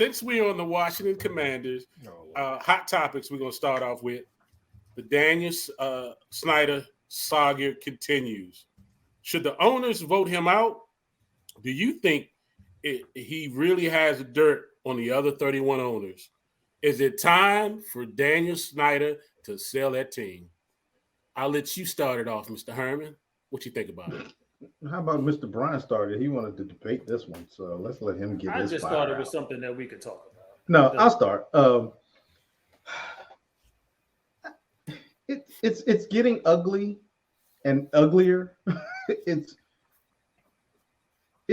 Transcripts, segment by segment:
since we're on the Washington Commanders, hot topics we're going to start off with. The Daniel Snyder saga continues. Should the owners vote him out? Do you think he really has dirt on the other 31 owners? Is it time for Daniel Snyder to sell that team? I'll let you start it off, Mr. Herman. What you think about it? How about Mr. Bryan started? He wanted to debate this one, so let's let him get his. I just thought it was something that we could talk about. No, I'll start. It's getting ugly and uglier. it's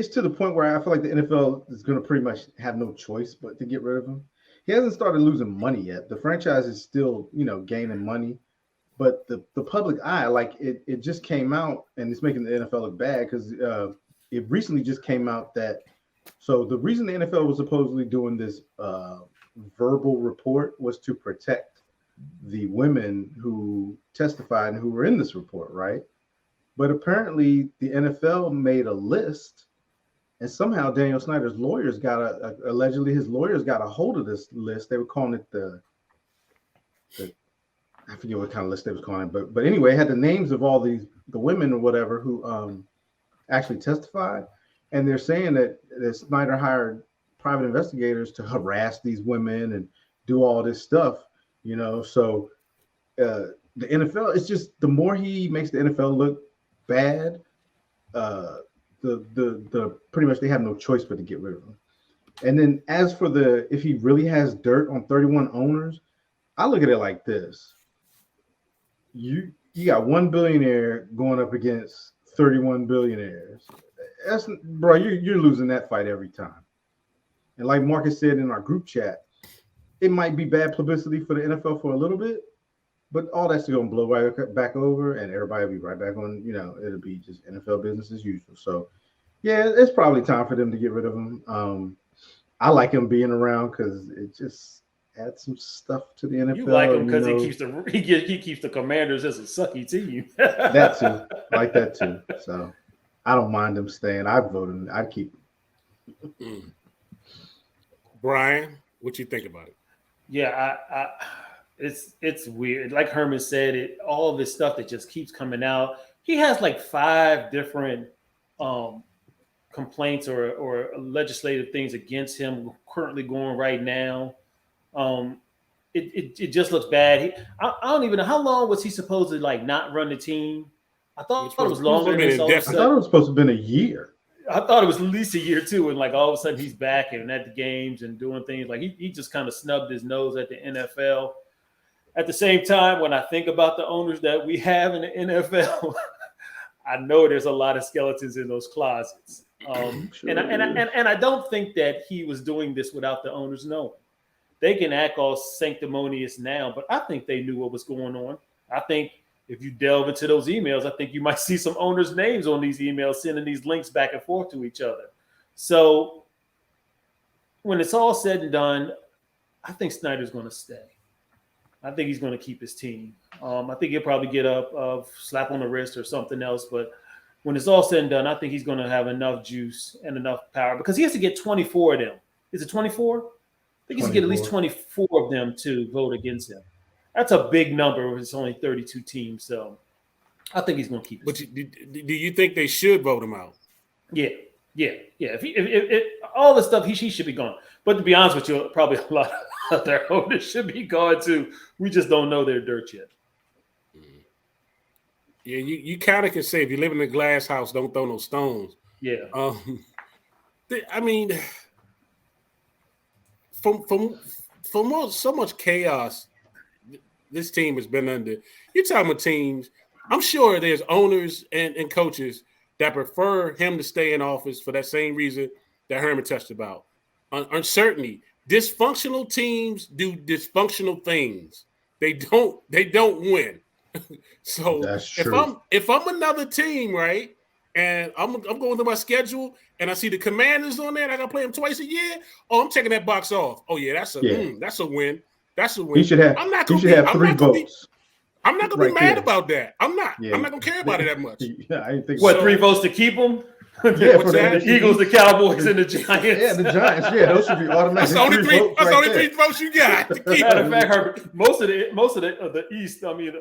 to the point where I feel like the NFL is going to pretty much have no choice but to get rid of him. He hasn't started losing money yet. The franchise is still, gaining money. But the public eye, like it just came out, and it's making the NFL look bad because it recently just came out that so the reason the NFL was supposedly doing this verbal report was to protect the women who testified and who were in this report, right? But apparently the NFL made a list, and somehow Daniel Snyder's lawyers allegedly his lawyers got a hold of this list. They were calling it the I forget what kind of list they was calling it, but anyway, it had the names of all the women or whatever who actually testified, and they're saying that Snyder hired private investigators to harass these women and do all this stuff, So the NFL, it's just the more he makes the NFL look bad, the pretty much they have no choice but to get rid of him. And then as for if he really has dirt on 31 owners, I look at it like this. You got one billionaire going up against 31 billionaires. You're losing that fight every time. And like Marcus said in our group chat, it might be bad publicity for the NFL for a little bit, but all that's going to blow right back over, and everybody will be right back on. It'll be just NFL business as usual. So, yeah, it's probably time for them to get rid of him. I like him being around because it just add some stuff to the NFL. You like him because he keeps the Commanders as a sucky team. That too, like that too. So I don't mind him staying. I'd vote him. I'd keep him. Brian, what you think about it? Yeah, it's weird. Like Herman said, all of this stuff that just keeps coming out. He has like 5 different complaints or legislative things against him currently going right now. It just looks bad. I don't even know how long was he supposed to not run the team. I thought it was longer than this. I thought it was supposed to have been a year. I thought it was at least a year too, and all of a sudden he's back and at the games and doing things. He just kind of snubbed his nose at the NFL. At the same time, when I think about the owners that we have in the NFL, I know there's a lot of skeletons in those closets. Sure. And I don't think that he was doing this without the owners knowing. They can act all sanctimonious now, but I think they knew what was going on. I think if you delve into those emails, I think you might see some owners' names on these emails, sending these links back and forth to each other. So when it's all said and done, I think Snyder's going to stay. I think he's going to keep his team. I think he'll probably get a slap on the wrist or something else. But when it's all said and done, I think he's going to have enough juice and enough power because he has to get 24 of them. Is it 24? I think he has to get at least 24 of them to vote against him. That's a big number. It's only 32 teams. So I think he's going to keep it. But do you think they should vote him out? Yeah. If all the stuff, he should be gone. But to be honest with you, probably a lot of their owners should be gone too. We just don't know their dirt yet. Yeah, you kind of can say if you live in a glass house, don't throw no stones. Yeah. I mean, from so much chaos this team has been under. You're talking about teams. I'm sure there's owners and coaches that prefer him to stay in office for that same reason that Herman touched about. Uncertainty. Dysfunctional teams do dysfunctional things. They don't win. So if I'm another team, right, and I'm going through my schedule and I see the Commanders on there and I gotta play them twice a year, I'm checking that box off. Oh yeah, that's a win. That's a win. He should have 3 votes. I'm not gonna be mad about that. I'm not. Yeah. I'm not gonna care about it that much. Yeah, I didn't think. What, 3 votes to keep him? Yeah, What's for that? The Eagles, the Cowboys, and the Giants. Yeah, the Giants. Yeah, those should be automatic. That's the only three. votes That's the right only there. 3 votes you got. To keep Matter it. of fact, Herbert, most of the East, I mean,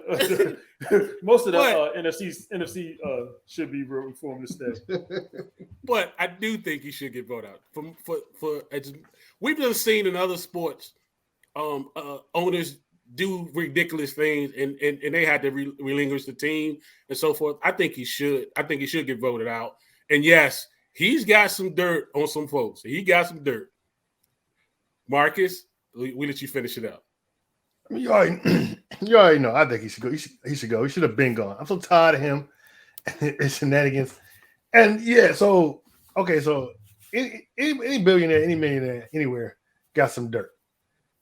most of the But- NFC should be rooting for him to stay. But I do think he should get voted out. We've just seen in other sports, owners do ridiculous things, and they had to relinquish the team and so forth. I think he should. I think he should get voted out. And yes, he's got some dirt on some folks. He got some dirt. Marcus, we let you finish it up. I mean, you already know. I think he should go. He should go. He should have been gone. I'm so tired of him and his shenanigans. And yeah, so any billionaire, any millionaire, anywhere got some dirt.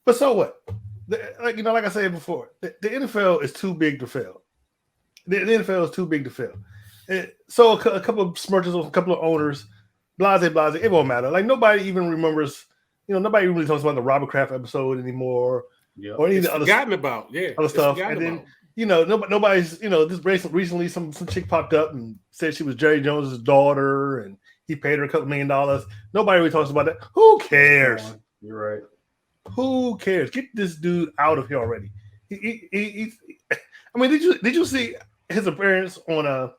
But so what? Like I said before, the NFL is too big to fail. The NFL is too big to fail. So a couple of smirches, a couple of owners, blase, it won't matter. Like nobody even remembers. Nobody really talks about the Robert Kraft episode anymore, or any of It's the other forgotten about. Yeah, other stuff. forgotten And then about. nobody's just recently some chick popped up and said she was Jerry Jones's daughter and he paid her a couple $1 million. Nobody really talks about that. Who cares? You're right. Who cares? Get this dude out of here already. He's I mean, did you see his appearance on the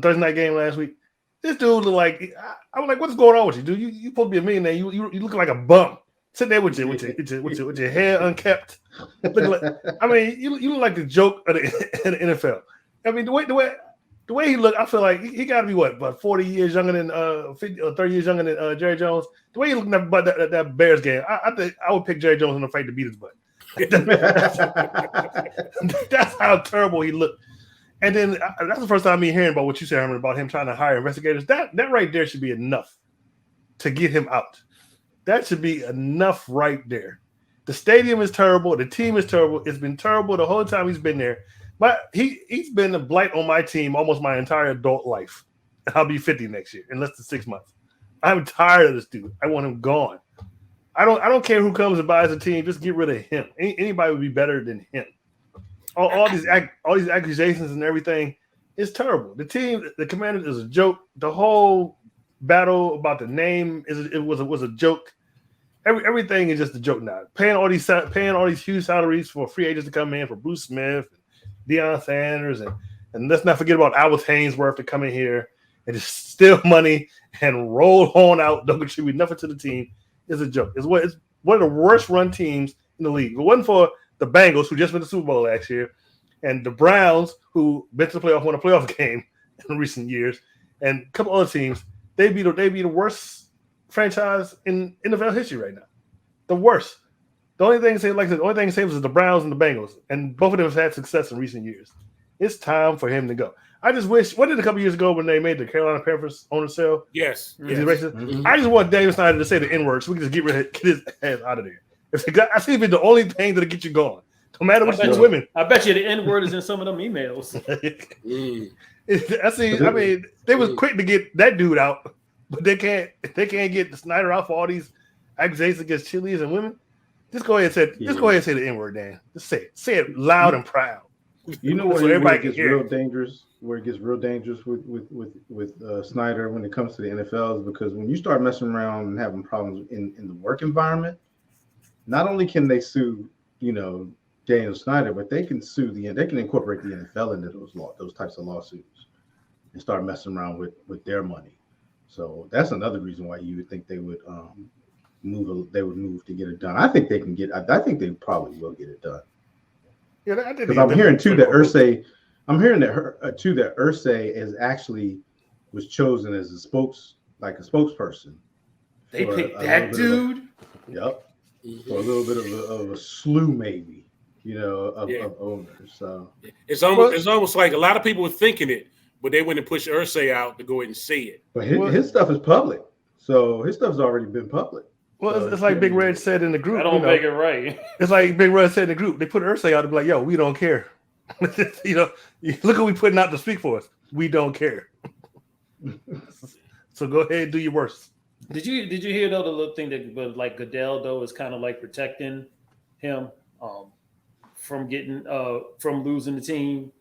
Thursday night game last week? This dude looked like I was like, what's going on with you, dude? You supposed to be a millionaire. You look like a bum. Sit there with your hair unkept. I mean, you look like the joke of the NFL. I mean, the way he looked, I feel like he got to be about 40 years younger than 50 or 30 years younger than Jerry Jones. The way he looked at that Bears game, I think I would pick Jerry Jones in the fight to beat his butt. That's how terrible he looked. And then that's the first time me hearing about what you said, Herman, about him trying to hire investigators. That right there should be enough to get him out. That should be enough right there. The stadium is terrible. The team is terrible. It's been terrible the whole time he's been there. But he's been a blight on my team almost my entire adult life. I'll be 50 next year in less than 6 months. I'm tired of this dude. I want him gone. I don't care who comes and buys a team. Just get rid of him. Anybody would be better than him. All these accusations and everything is terrible. The Commanders is a joke. The whole battle about the name was a joke. Everything is just a joke now. Paying all these huge salaries for free agents to come in, for Bruce Smith, Deion Sanders, and let's not forget about Albert Hainsworth to come in here and just steal money and roll on out, don't contribute nothing to the team, is a joke. It's one of the worst run teams in the league. If it wasn't for the Bengals, who just won the Super Bowl last year, and the Browns, who been to the playoff, won a playoff game in recent years, and a couple other teams, they'd be the worst franchise in NFL history right now. The worst. The only thing saved is the Browns and the Bengals, and both of them have had success in recent years. It's time for him to go. I just wish. What did a couple years ago when they made the Carolina Panthers owner sale? Yes. Is he racist? Mm-hmm. I just want Daniel Snyder to say the N-word so we can just get his ass out of there. I see it the only thing that'll get you going. No matter what you women. I bet you the N-word is in some of them emails. I mean, they was quick to get that dude out, but they can't get Snyder out for all these accusations against cheerleaders and women. Just go ahead and say the N-word, Dan. Just say it. Say it loud and proud. You know where everybody it gets real dangerous. Where it gets real dangerous with Snyder when it comes to the NFL is because when you start messing around and having problems in the work environment, not only can they sue, Daniel Snyder, but they can incorporate the NFL into those types of lawsuits and start messing around with their money. So that's another reason why you would think they would move to get it done. I think they can get. I think they probably will get it done. Yeah, because I'm hearing too that Irsay is actually was chosen as a spokesperson. They picked that dude. Yep. For a little bit of a slew, maybe, of owners. So it's almost like a lot of people were thinking it, but they went and pushed Irsay out to go ahead and say it. But his stuff is public, so his stuff's already been public. Well, so it's like Big Red said in the group. I don't make it right. It's like Big Red said in the group. They put Irsay out to be like, "Yo, we don't care." Look what we putting out to speak for us. We don't care. So go ahead and do your worst. Did you hear though the little thing that like Goodell though is kind of like protecting him from getting from losing the team,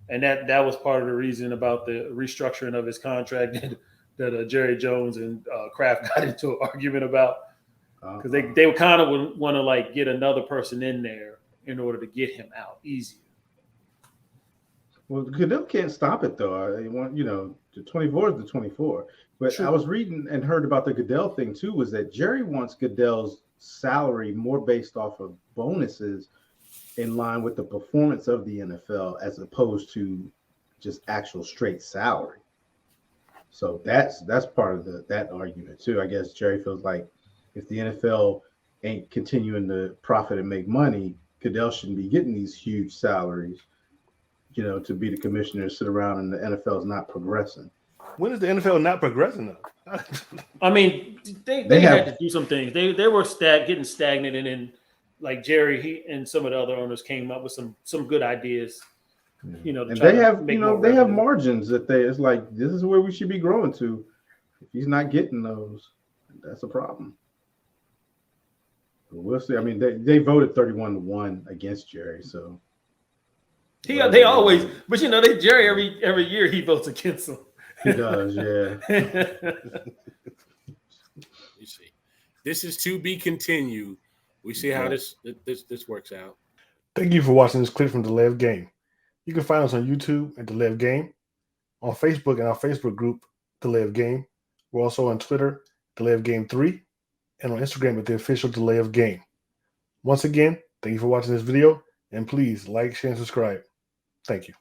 And that was part of the reason about the restructuring of his contract that Jerry Jones and Kraft got into an argument about, because they would kind of want to like get another person in there in order to get him out easier. Well, Goodell can't stop it though. The 24 is the 24. But True. I was reading and heard about the Goodell thing too. Was that Jerry wants Goodell's salary more based off of bonuses in line with the performance of the NFL as opposed to just actual straight salary. So that's part of that argument too. I guess Jerry feels like if the NFL ain't continuing to profit and make money, Goodell shouldn't be getting these huge salaries, to be the commissioner and sit around and the NFL is not progressing. When is the NFL not progressing though? I mean, they had to do some things. They were getting stagnant, and then like Jerry and some of the other owners came up with some good ideas. And they have margins that it's like this is where we should be growing to. If he's not getting those, that's a problem. But we'll see. I mean, they voted 31-1 against Jerry, so they always, but Jerry every year he votes against them. He does, yeah. You see, this is to be continued. We see how this works out. Thank you for watching this clip from Delay of Game. You can find us on YouTube at Delay of Game, on Facebook and our Facebook group, Delay of Game. We're also on Twitter, Delay of Game 3, and on Instagram at the official Delay of Game. Once again, thank you for watching this video, and please like, share, and subscribe. Thank you.